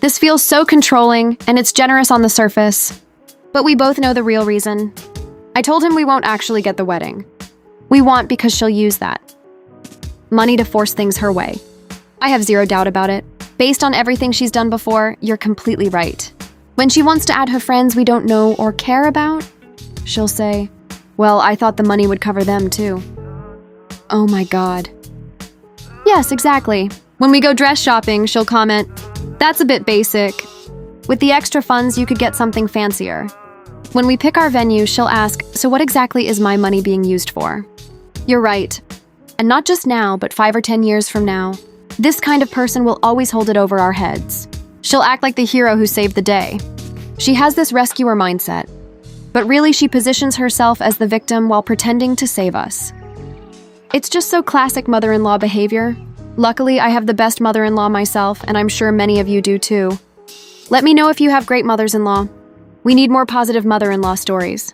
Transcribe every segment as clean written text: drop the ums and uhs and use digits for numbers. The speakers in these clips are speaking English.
This feels so controlling, and it's generous on the surface. But we both know the real reason. I told him we won't actually get the wedding. We want because she'll use that money to force things her way. I have zero doubt about it. Based on everything she's done before, you're completely right. When she wants to add her friends we don't know or care about, she'll say, "Well, I thought the money would cover them too." Oh my God. Yes, exactly. When we go dress shopping, she'll comment, "That's a bit basic. With the extra funds, you could get something fancier." When we pick our venue, she'll ask, "So what exactly is my money being used for?" You're right. And not just now, but 5 or 10 years from now, this kind of person will always hold it over our heads. She'll act like the hero who saved the day. She has this rescuer mindset, but really she positions herself as the victim while pretending to save us. It's just so classic mother-in-law behavior. Luckily, I have the best mother-in-law myself, and I'm sure many of you do too. Let me know if you have great mothers-in-law. We need more positive mother-in-law stories.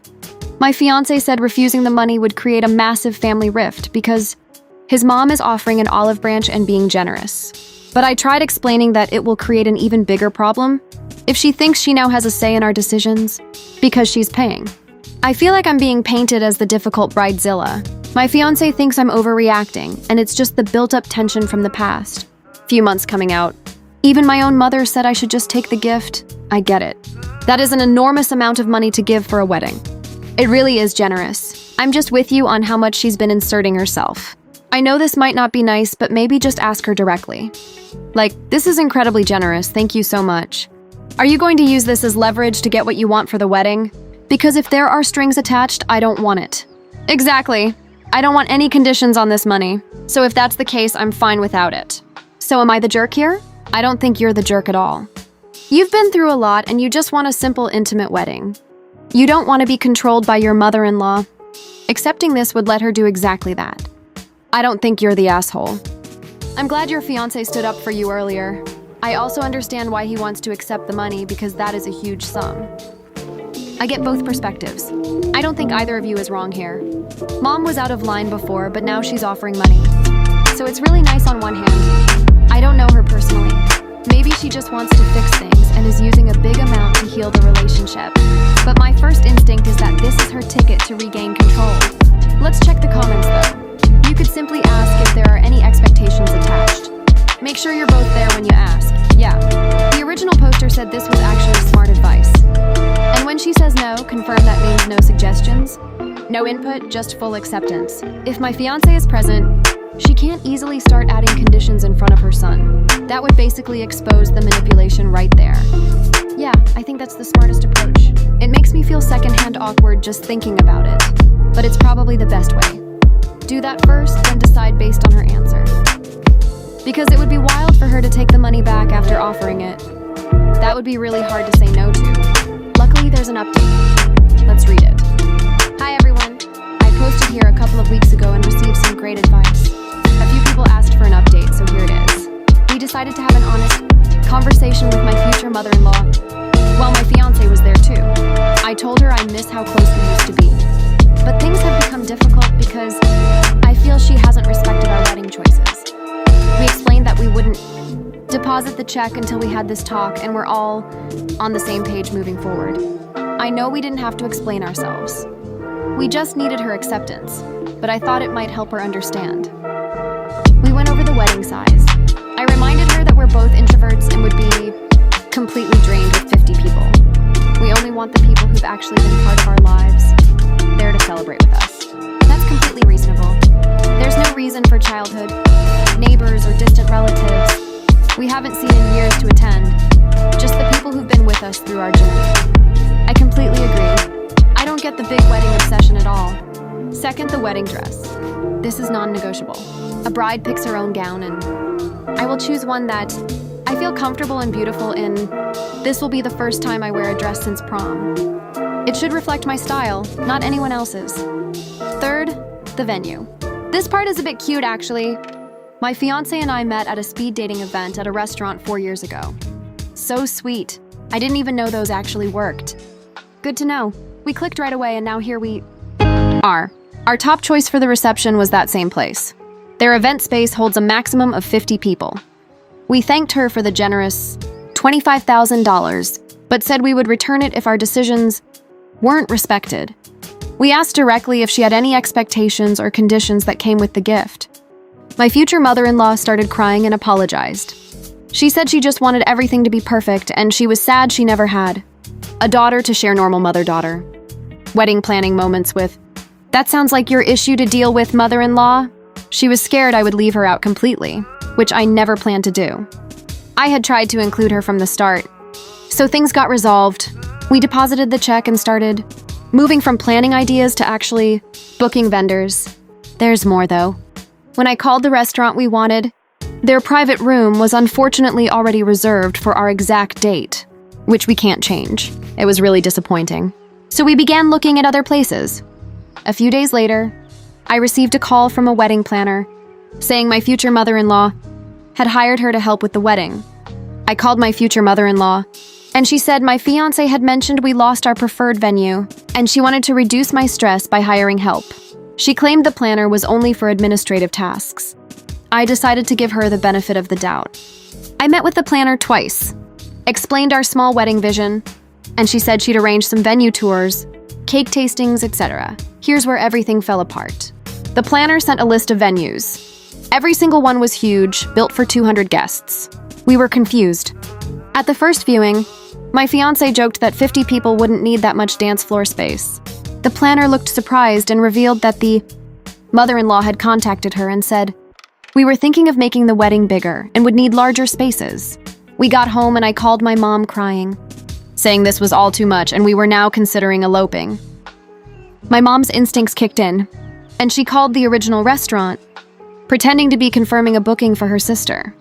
My fiancé said refusing the money would create a massive family rift because his mom is offering an olive branch and being generous. But I tried explaining that it will create an even bigger problem if she thinks she now has a say in our decisions because she's paying. I feel like I'm being painted as the difficult bridezilla. My fiancé thinks I'm overreacting, and it's just the built-up tension from the past. Few months coming out. Even my own mother said I should just take the gift. I get it. That is an enormous amount of money to give for a wedding. It really is generous. I'm just with you on how much she's been inserting herself. I know this might not be nice, but maybe just ask her directly. Like, "This is incredibly generous, thank you so much. Are you going to use this as leverage to get what you want for the wedding? Because if there are strings attached, I don't want it." Exactly. I don't want any conditions on this money. So if that's the case, I'm fine without it. So am I the jerk here? I don't think you're the jerk at all. You've been through a lot and you just want a simple, intimate wedding. You don't want to be controlled by your mother-in-law. Accepting this would let her do exactly that. I don't think you're the asshole. I'm glad your fiancé stood up for you earlier. I also understand why he wants to accept the money because that is a huge sum. I get both perspectives. I don't think either of you is wrong here. Mom was out of line before, but now she's offering money. So it's really nice on one hand. I don't know her personally. Maybe she just wants to fix things and is using a big amount to heal the relationship. But my first instinct is that this is her ticket to regain control. Let's check the comments though. You could simply ask if there are any expectations attached. Make sure you're both there when you ask. Yeah, the original poster said this was actually smart advice. And when she says no, confirm that means no suggestions. No input, just full acceptance. If my fiancé is present, she can't easily start adding conditions in front of her son. That would basically expose the manipulation right there. Yeah, I think that's the smartest approach. It makes me feel secondhand awkward just thinking about it, but it's probably the best way. Do that first, then decide based on her answer. Because it would be wild for her to take the money back after offering it. That would be really hard to say no to. Luckily, there's an update. Let's read it. Hi everyone. I posted here a couple of weeks ago and received some great advice. A few people asked for an update, so here it is. We decided to have an honest conversation with my future mother-in-law. Well, my fiancé was there too. I told her I miss how close we used to be. But things have become difficult because I feel she hasn't respected our wedding choices. We explained that we wouldn't deposit the check until we had this talk and we're all on the same page moving forward. I know we didn't have to explain ourselves. We just needed her acceptance, but I thought it might help her understand. We went over the wedding size. I reminded her that we're both introverts and would be completely drained with 50 people. We only want the people who've actually been part of our lives there to celebrate with us. That's completely reasonable. There's no reason for childhood, neighbors, or distant relatives we haven't seen in years to attend, just the people who've been with us through our journey. I completely agree. I don't get the big wedding obsession at all. Second, the wedding dress. This is non-negotiable. A bride picks her own gown, and I will choose one that I feel comfortable and beautiful in. This will be the first time I wear a dress since prom. It should reflect my style, not anyone else's. Third, the venue. This part is a bit cute, actually. My fiancé and I met at a speed dating event at a restaurant 4 years ago. So sweet. I didn't even know those actually worked. Good to know. We clicked right away, and now here we are. Our top choice for the reception was that same place. Their event space holds a maximum of 50 people. We thanked her for the generous $25,000, but said we would return it if our decisions weren't respected. We asked directly if she had any expectations or conditions that came with the gift. My future mother-in-law started crying and apologized. She said she just wanted everything to be perfect, and she was sad she never had a daughter to share normal mother-daughter wedding planning moments with. That sounds like your issue to deal with, mother-in-law. She was scared I would leave her out completely, which I never planned to do. I had tried to include her from the start. So things got resolved. We deposited the check and started moving from planning ideas to actually booking vendors. There's more, though. When I called the restaurant we wanted, their private room was unfortunately already reserved for our exact date, which we can't change. It was really disappointing. So we began looking at other places. A few days later, I received a call from a wedding planner saying my future mother-in-law had hired her to help with the wedding. I called my future mother-in-law, and she said my fiancé had mentioned we lost our preferred venue, and she wanted to reduce my stress by hiring help. She claimed the planner was only for administrative tasks. I decided to give her the benefit of the doubt. I met with the planner twice, explained our small wedding vision, and she said she'd arrange some venue tours, cake tastings, etc. Here's where everything fell apart. The planner sent a list of venues. Every single one was huge, built for 200 guests. We were confused. At the first viewing, my fiancé joked that 50 people wouldn't need that much dance floor space. The planner looked surprised and revealed that the mother-in-law had contacted her and said, "We were thinking of making the wedding bigger and would need larger spaces." We got home and I called my mom crying, saying this was all too much and we were now considering eloping. My mom's instincts kicked in, and she called the original restaurant, pretending to be confirming a booking for her sister.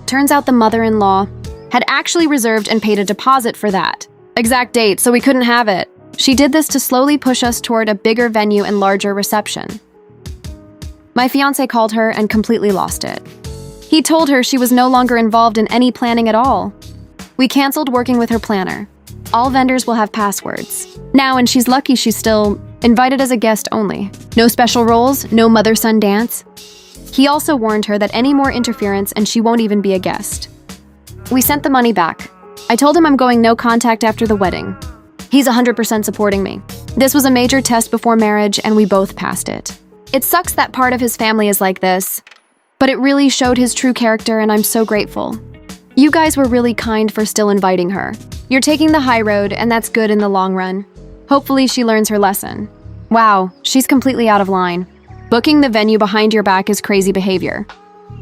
Turns out the mother-in-law had actually reserved and paid a deposit for that exact date, so we couldn't have it. She did this to slowly push us toward a bigger venue and larger reception. My fiancé called her and completely lost it. He told her she was no longer involved in any planning at all. We canceled working with her planner. All vendors will have passwords now, and she's lucky she's still invited as a guest only. No special roles, no mother-son dance. He also warned her that any more interference and she won't even be a guest. We sent the money back. I told him I'm going no contact after the wedding. He's 100% supporting me. This was a major test before marriage, and we both passed it. It sucks that part of his family is like this, but it really showed his true character, and I'm so grateful. You guys were really kind for still inviting her. You're taking the high road, and that's good in the long run. Hopefully she learns her lesson. Wow, she's completely out of line. Booking the venue behind your back is crazy behavior.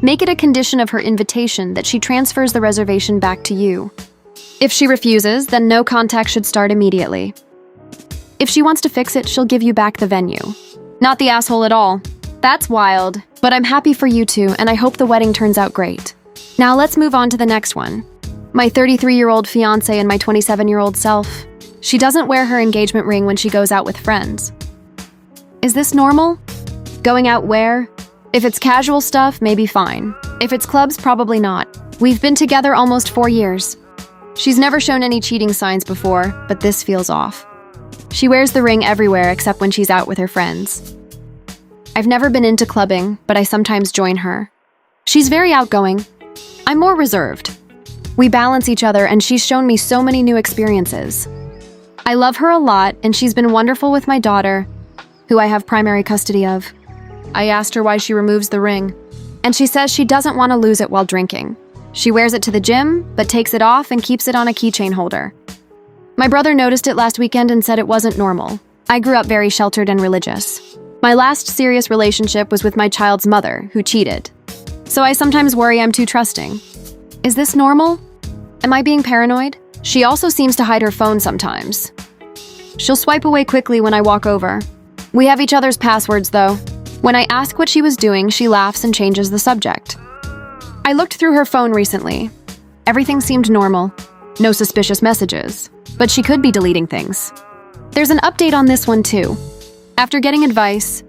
Make it a condition of her invitation that she transfers the reservation back to you. If she refuses, then no contact should start immediately. If she wants to fix it, she'll give you back the venue. Not the asshole at all. That's wild, but I'm happy for you two, and I hope the wedding turns out great. Now let's move on to the next one. My 33-year-old fiancé and my 27-year-old self. She doesn't wear her engagement ring when she goes out with friends. Is this normal? Going out where? If it's casual stuff, maybe fine. If it's clubs, probably not. We've been together almost 4 years. She's never shown any cheating signs before, but this feels off. She wears the ring everywhere except when she's out with her friends. I've never been into clubbing, but I sometimes join her. She's very outgoing. I'm more reserved. We balance each other, and she's shown me so many new experiences. I love her a lot, and she's been wonderful with my daughter, who I have primary custody of. I asked her why she removes the ring, and she says she doesn't want to lose it while drinking. She wears it to the gym, but takes it off and keeps it on a keychain holder. My brother noticed it last weekend and said it wasn't normal. I grew up very sheltered and religious. My last serious relationship was with my child's mother, who cheated. So I sometimes worry I'm too trusting. Is this normal? Am I being paranoid? She also seems to hide her phone sometimes. She'll swipe away quickly when I walk over. We have each other's passwords, though. When I ask what she was doing, she laughs and changes the subject. I looked through her phone recently. Everything seemed normal. No suspicious messages. But she could be deleting things. There's an update on this one, too. After getting advice,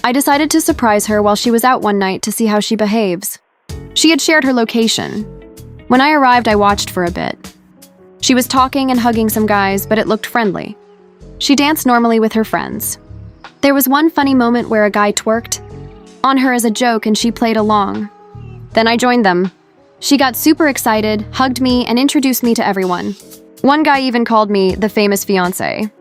I decided to surprise her while she was out one night to see how she behaves. She had shared her location. When I arrived, I watched for a bit. She was talking and hugging some guys, but it looked friendly. She danced normally with her friends. There was one funny moment where a guy twerked on her as a joke and she played along. Then I joined them. She got super excited, hugged me, and introduced me to everyone. One guy even called me the famous fiancé.